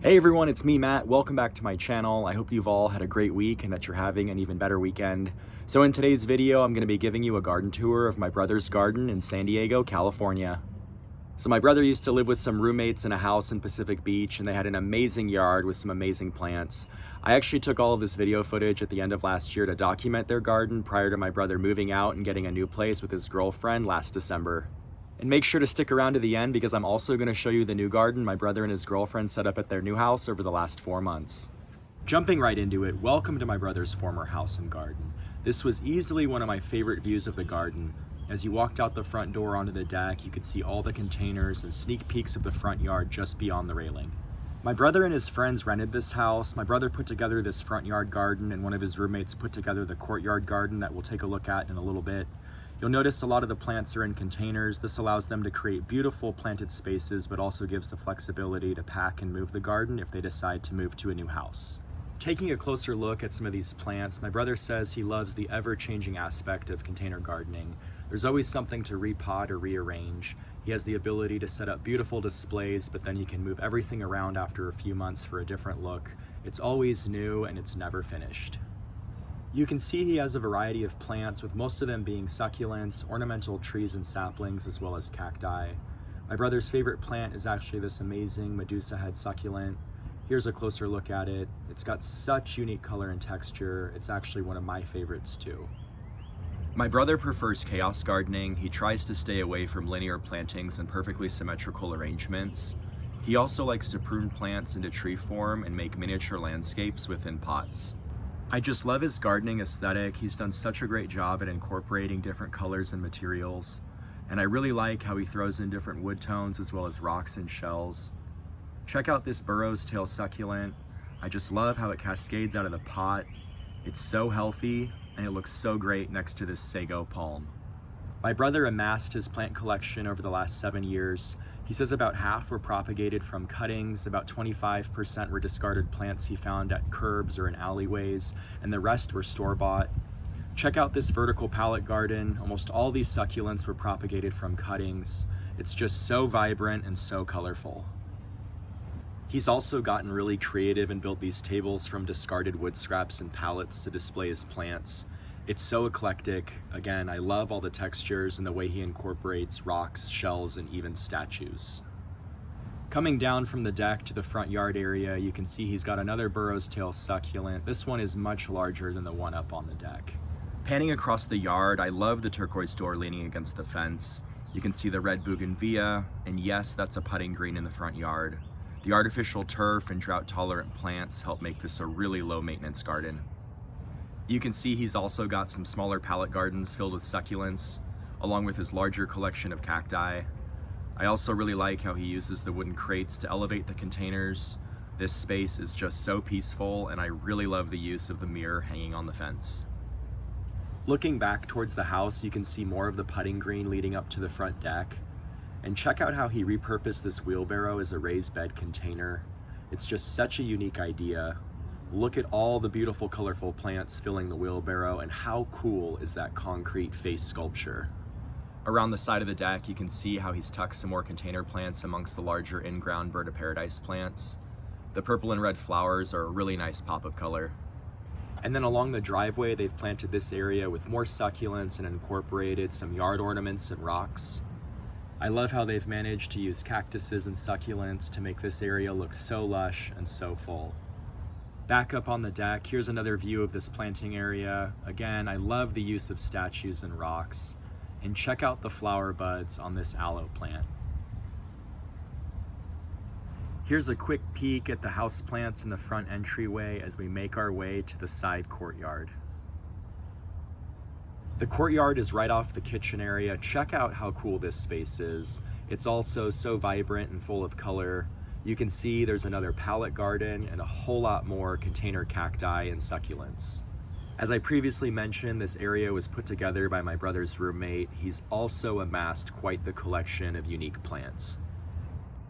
Hey everyone, it's me, Matt. Welcome back to my channel. I hope you've all had a great week and that you're having an even better weekend. So in today's video, I'm going to be giving you a garden tour of my brother's garden in San Diego, California. So my brother used to live with some roommates in a house in Pacific Beach, and they had an amazing yard with some amazing plants. I actually took all of this video footage at the end of last year to document their garden prior to my brother moving out and getting a new place with his girlfriend last December. And make sure to stick around to the end because I'm also going to show you the new garden my brother and his girlfriend set up at their new house over the last 4 months. Jumping right into it, welcome to my brother's former house and garden. This was easily one of my favorite views of the garden. As you walked out the front door onto the deck, you could see all the containers and sneak peeks of the front yard just beyond the railing. My brother and his friends rented this house. My brother put together this front yard garden, and one of his roommates put together the courtyard garden that we'll take a look at in a little bit. You'll notice a lot of the plants are in containers. This allows them to create beautiful planted spaces, but also gives the flexibility to pack and move the garden if they decide to move to a new house. Taking a closer look at some of these plants, my brother says he loves the ever-changing aspect of container gardening. There's always something to repot or rearrange. He has the ability to set up beautiful displays, but then he can move everything around after a few months for a different look. It's always new and it's never finished. You can see he has a variety of plants, with most of them being succulents, ornamental trees and saplings, as well as cacti. My brother's favorite plant is actually this amazing Medusa head succulent. Here's a closer look at it. It's got such unique color and texture. It's actually one of my favorites too. My brother prefers chaos gardening. He tries to stay away from linear plantings and perfectly symmetrical arrangements. He also likes to prune plants into tree form and make miniature landscapes within pots. I just love his gardening aesthetic. He's done such a great job at incorporating different colors and materials. And I really like how he throws in different wood tones as well as rocks and shells. Check out this Burrows tail succulent. I just love how it cascades out of the pot. It's so healthy and it looks so great next to this sago palm. My brother amassed his plant collection over the last 7 years. He says about half were propagated from cuttings, about 25% were discarded plants he found at curbs or in alleyways, and the rest were store-bought. Check out this vertical pallet garden. Almost all these succulents were propagated from cuttings. It's just so vibrant and so colorful. He's also gotten really creative and built these tables from discarded wood scraps and pallets to display his plants. It's so eclectic. Again, I love all the textures and the way he incorporates rocks, shells, and even statues. Coming down from the deck to the front yard area, you can see he's got another Burrows tail succulent. This one is much larger than the one up on the deck. Panning across the yard, I love the turquoise door leaning against the fence. You can see the red bougainvillea, and yes, that's a putting green in the front yard. The artificial turf and drought-tolerant plants help make this a really low-maintenance garden. You can see he's also got some smaller pallet gardens filled with succulents, along with his larger collection of cacti. I also really like how he uses the wooden crates to elevate the containers. This space is just so peaceful, and I really love the use of the mirror hanging on the fence. Looking back towards the house, you can see more of the putting green leading up to the front deck. And check out how he repurposed this wheelbarrow as a raised bed container. It's just such a unique idea. Look at all the beautiful, colorful plants filling the wheelbarrow, and how cool is that concrete face sculpture? Around the side of the deck, you can see how he's tucked some more container plants amongst the larger in-ground bird of paradise plants. The purple and red flowers are a really nice pop of color. And then along the driveway, they've planted this area with more succulents and incorporated some yard ornaments and rocks. I love how they've managed to use cactuses and succulents to make this area look so lush and so full. Back up on the deck, here's another view of this planting area. Again, I love the use of statues and rocks. And check out the flower buds on this aloe plant. Here's a quick peek at the houseplants in the front entryway as we make our way to the side courtyard. The courtyard is right off the kitchen area. Check out how cool this space is. It's also so vibrant and full of color. You can see there's another pallet garden and a whole lot more container cacti and succulents. As I previously mentioned, this area was put together by my brother's roommate. He's also amassed quite the collection of unique plants.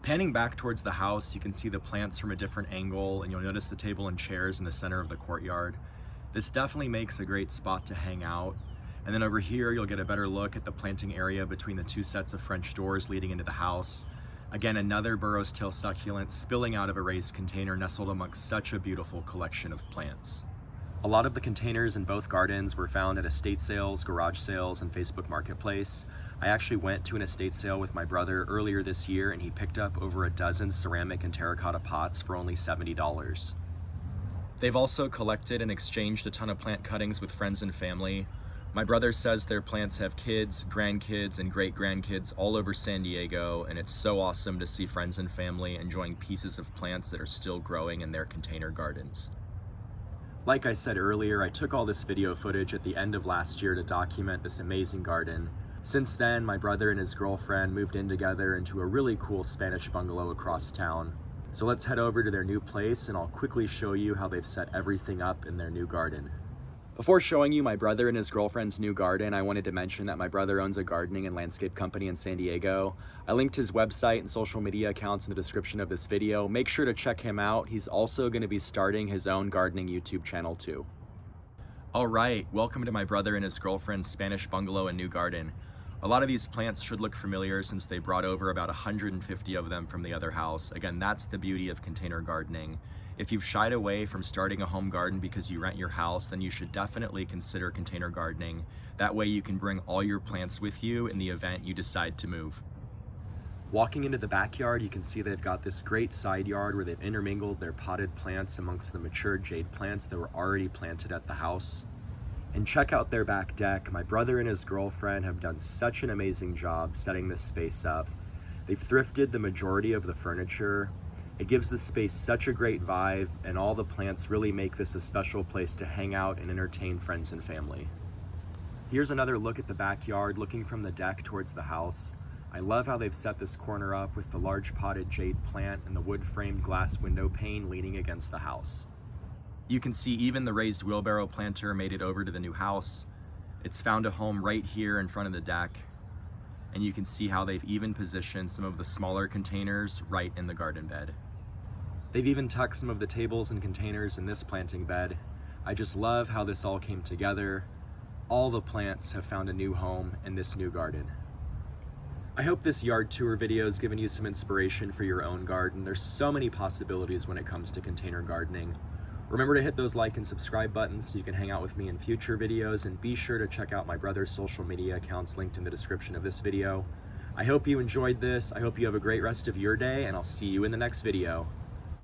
Panning back towards the house, you can see the plants from a different angle, and you'll notice the table and chairs in the center of the courtyard. This definitely makes a great spot to hang out. And then over here, you'll get a better look at the planting area between the two sets of French doors leading into the house. Again, another Burrow's tail succulent spilling out of a raised container nestled amongst such a beautiful collection of plants. A lot of the containers in both gardens were found at estate sales, garage sales, and Facebook Marketplace. I actually went to an estate sale with my brother earlier this year and he picked up over a dozen ceramic and terracotta pots for only $70. They've also collected and exchanged a ton of plant cuttings with friends and family. My brother says their plants have kids, grandkids, and great-grandkids all over San Diego, and it's so awesome to see friends and family enjoying pieces of plants that are still growing in their container gardens. Like I said earlier, I took all this video footage at the end of last year to document this amazing garden. Since then, my brother and his girlfriend moved in together into a really cool Spanish bungalow across town. So let's head over to their new place and I'll quickly show you how they've set everything up in their new garden. Before showing you my brother and his girlfriend's new garden, I wanted to mention that my brother owns a gardening and landscape company in San Diego. I linked his website and social media accounts in the description of this video. Make sure to check him out. He's also going to be starting his own gardening YouTube channel too. All right, welcome to my brother and his girlfriend's Spanish bungalow and new garden. A lot of these plants should look familiar since they brought over about 150 of them from the other house. Again, that's the beauty of container gardening. If you've shied away from starting a home garden because you rent your house, then you should definitely consider container gardening. That way you can bring all your plants with you in the event you decide to move. Walking into the backyard, you can see they've got this great side yard where they've intermingled their potted plants amongst the mature jade plants that were already planted at the house. And check out their back deck. My brother and his girlfriend have done such an amazing job setting this space up. They've thrifted the majority of the furniture. It gives the space such a great vibe, and all the plants really make this a special place to hang out and entertain friends and family. Here's another look at the backyard, looking from the deck towards the house. I love how they've set this corner up with the large potted jade plant and the wood-framed glass window pane leaning against the house. You can see even the raised wheelbarrow planter made it over to the new house. It's found a home right here in front of the deck. And you can see how they've even positioned some of the smaller containers right in the garden bed. They've even tucked some of the tables and containers in this planting bed. I just love how this all came together. All the plants have found a new home in this new garden. I hope this yard tour video has given you some inspiration for your own garden. There's so many possibilities when it comes to container gardening. Remember to hit those like and subscribe buttons so you can hang out with me in future videos, and be sure to check out my brother's social media accounts linked in the description of this video. I hope you enjoyed this. I hope you have a great rest of your day, and I'll see you in the next video.